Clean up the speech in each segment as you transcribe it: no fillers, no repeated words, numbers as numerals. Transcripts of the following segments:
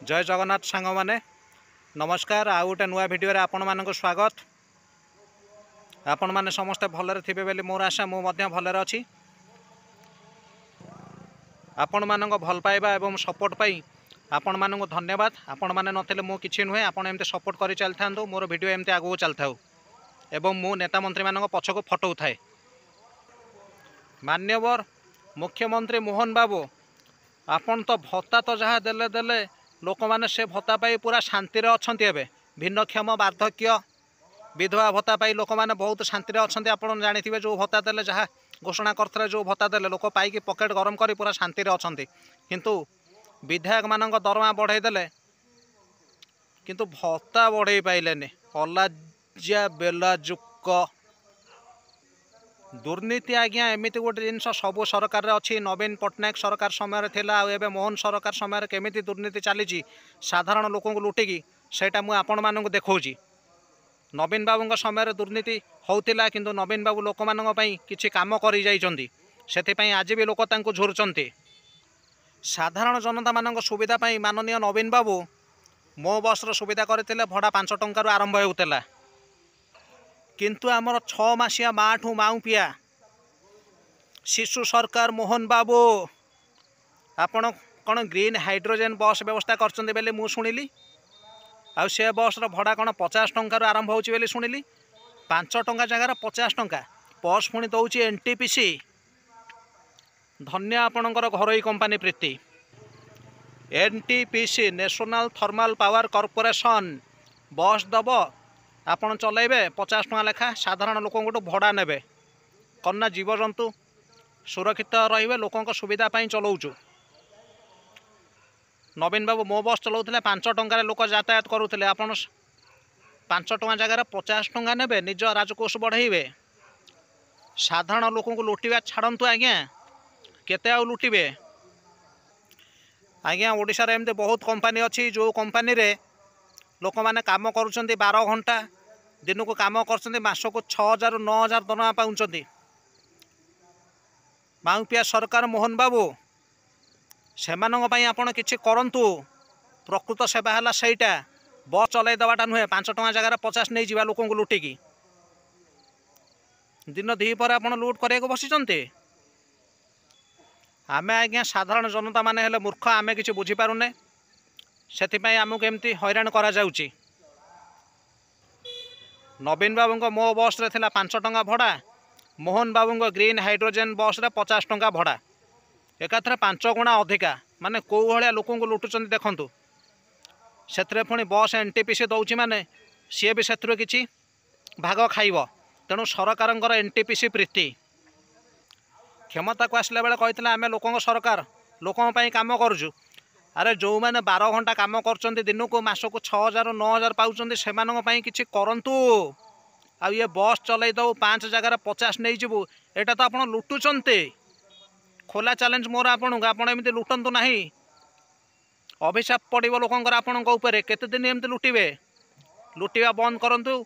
जय जगन्नाथ सांग माने नमस्कार। आउ गोटे नुआ भिडियो रे आपण मानक स्वागत। आपण माने समस्ते भलरे थिबे बेली मोर आशा। मु मध्य भलरे अछि। आपण मानक भल पाइबा एवं सपोर्ट पाई आपण मानक धन्यवाद। आपण माने नथिले मु किछि नुहे। आपण एमते सपोर्ट करि चलथांदो। मोर भिडियो एमते आगु चलथाउ एवं मु नेता मंत्री मानक पछको फटो उठाए। मान्यवर मुख्यमंत्री मोहन बाबू आपण तो भत्ता तो जहाँ देले देले लोक मैंने से भत्ता पाई पूरा शांति अच्छा। एवं भिन्नक्षम वार्धक्य विधवा भत्ता पाई लोक मैंने बहुत शांति अच्छा। आप जानी जो भत्ता देले जहाँ घोषणा करते जो भत्ता देले लोक पाई पकेट गरम कर पूरा शांति अच्छा। किंतु विधायक मान दरमा बढ़ईदे किंतु भत्ता बढ़ई पाइलेनि। अलाजिया बेलाजुक दुर्नीति आज्ञा एमती गोटे जिनस सबू सरकार अच्छी। नवीन पट्टनायक सरकार समय थिला एवं मोहन सरकार समय केमिति दुर्नीति चली साधारण लोक लुटिकी सेटा मु आपण मानक देखौची। नवीन बाबू समय दुर्नीति होतिला किंतु नवीन बाबू लोक मानक पई किछि काम करि जाइचंती। सेथिपई आज भी लोक तांको झुरुचंती। साधारण जनता मानक सुविधा पई माननीय नवीन बाबू मो बसर सुविधा करथिले। भड़ा 5 टंकार आरंभ होउतला किंतु आमर 6 मासिया माठू माउपिया शिशु सरकार मोहन बाबू आपण कौन ग्रीन हाइड्रोजेन बस व्यवस्था करछन्ते बेले मु सुनिली। आ से बस भड़ा कौन 50 टंकार आरंभ होउची बेले सुनिली। 5 टंका जगार 50 टंका बस पुणी दौची एनटीपीसी। धन्य आपणकर घरोई कंपानी प्रीति। NTPC National Thermal Power Corporation बस दब आपण चलेबे 50 टंका लेखा। साधारण लोक भड़ा नेबे कन्ना जीवजंतु सुरक्षित रहिबे लोकों सुविधा पाई चलाउचु। नवीन बाबू मो बस चलाउथिले 5 टंकार लोक यातायात करुथिले। आपण 5 टंका जगार 50 टंका नेबे निज राजकोष बढ़ाइबे। साधारण लोक लुटिबा छाड़ंतु आज्ञा केते आ लुटिबे आज्ञा। ओडिशा रे एमते बहुत कंपनी अछि जो कंपनी रे लोक माने काम करूछन्ती 12 घंटा दिन को काम करछन्ती मासको 6000 9000 दरमा पाउछन्ती। माउपिया सरकार मोहन बाबू सेमानंग पई आपण किछि करंतु। प्रकृत सेवा हला सेटा बस चलै दबाटा नुहे। 5 टंका जगार 50 नै जिबा लोकन लुटिकी दिन दी पर आपण लूट करे को बसिचन्ते। आमे आज्ञा साधारण जनता माने हेले मूर्ख। आमे किछि बुझी पारुने सेथिपई आमको एमती हैरान करा जाउची। नवीन बाबू मो बस रे थिला 5 टंका भड़ा। मोहन बाबू ग्रीन हाइड्रोजेन बस रे 50 टंका भड़ा। एकाथरे 5 गुणा अधिका माने कौ भलिया लोक लुटुचंती देखंतु। सेथरे पुणी बस एनटीपीसी दौची माने सी भी सेथरे किछि भाग खाइब। तेणु सरकारंकर एनटीपीसी प्रीति। क्षमता को आसला बेले कहितला आमे लोकंग सरकार लोकंग पई काम करूछु। अरे जो मैंने 12 घंटा काम कर दिन को मासको 6000 9000 पाँच से किसी करंतु। आ ये बस चलै दो 5 जगार 50 नहीं जीवु एटा तो आप लुटुचंते। खोला चैलेंज मोर आपण एमती लुटंतु नहीं। अभिशाप पड़ो लोकंर आपण केते दिन एमती लुटिबे। लुटिबा बंद करंतु।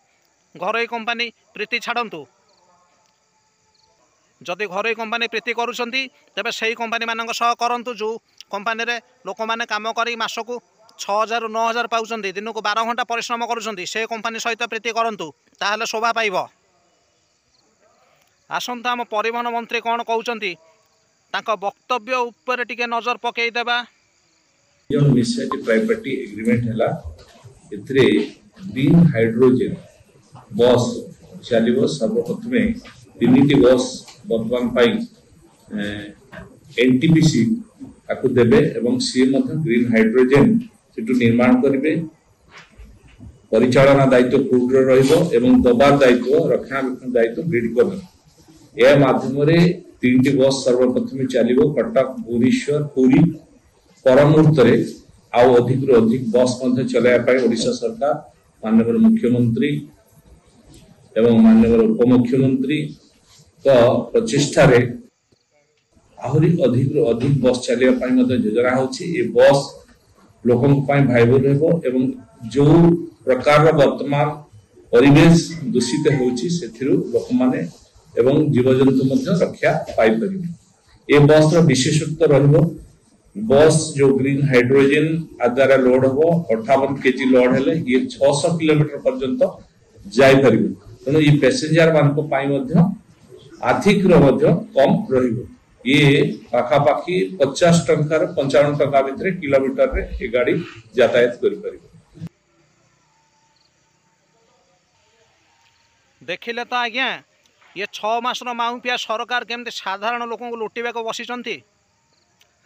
घरोई कंपनी प्रीति छाड़ंतु। जदि घरोई कंपनी प्रीति करुछंती तेबे सही कंपनी मानक सह करंतु। जो कंपनी रे लोक माने काम करी मासको 6000 9000 पाउछंती दिन को 12 घंटा परिश्रम करुछंती से कंपनी सहित प्रीति करंतु ताहले शोभा पाइब। आसंता आम परिवहन मंत्री कौन कहउछंती तांको वक्तव्य ऊपर टिके नजर पकई देबा। ट्राइपार्टी एग्रीमेंट हैला एथरे ग्रीन हाइड्रोजन बस चलिबो। सर्वप्रथमे 3टी बस वर्तमान पाई एनटीपीसी ताकू देबे एवं सी मध्य ग्रीन हाइड्रोजन सेटू निर्माण करिवे। परिचालना दायित्व ग्रिड रहिबो एवं दबा दायित्व रक्षणाबेक्षण दायित्व ग्रिड को। ए माध्यम रे 3टी बस सर्वप्रथमे चलिबो कटक भुवनेश्वर पुरी। पर मुहूर्त रे आउ अधिक रु अधिक बस मध्य चलाया पाई ओडिशा सरकार माननीय मुख्यमंत्री एवं माननीय उपमुख्यमंत्री तो प्रचेष्टा रे आहरी अधिक रु अधिक बस चलिया पाई मध्य योजना होछि। ए बस लोकन पाई भाइबल हेबो एवं जो प्रकार वर्तमान परिवेश दूषित होछि सेथिरु लोक माने एवं जीवजंतु मध्य रक्षा पाई परिबे। ए बस रो विशेषत्व रहबो बस जो ग्रीन हाइड्रोजन द्वारा लोड हो 58 केजी लोड हेले ये 600 किलोमीटर पर्यंत जाई परिबो तेणु ये पैसेंजर मान को पाई मध्य आर्थिक रो मध्य कम रहिबो ये पाखापाखी 50 टंकार 55 टंका भितर किलोमीटर रे ये गाड़ी यातायात करि परिबो। देखिले तो आज्ञा ये 6 मासर माउपिया सरकार केमती साधारण लोक को लुटिबा को बसिचंती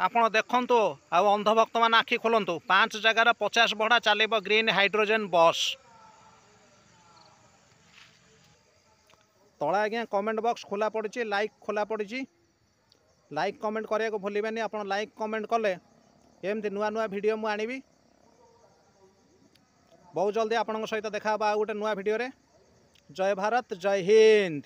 आपण देखंतु आ अंधभक्त मान आखि खोलंतु 5 जगार 50 बड़ा चलेब ग्रीन हाइड्रोजन बस तला आज्ञा कमेंट बॉक्स खोला पड़ी लाइक खोला पड़ी लाइक कमेंट करने को भूलिबेनी आप लाइक कमेंट कले एमती नुआ नुआ वीडियो मु आनिबी बहुत जल्दी आपन सहित देखा गोटे नुआ वीडियो रे। जय भारत जय हिंद।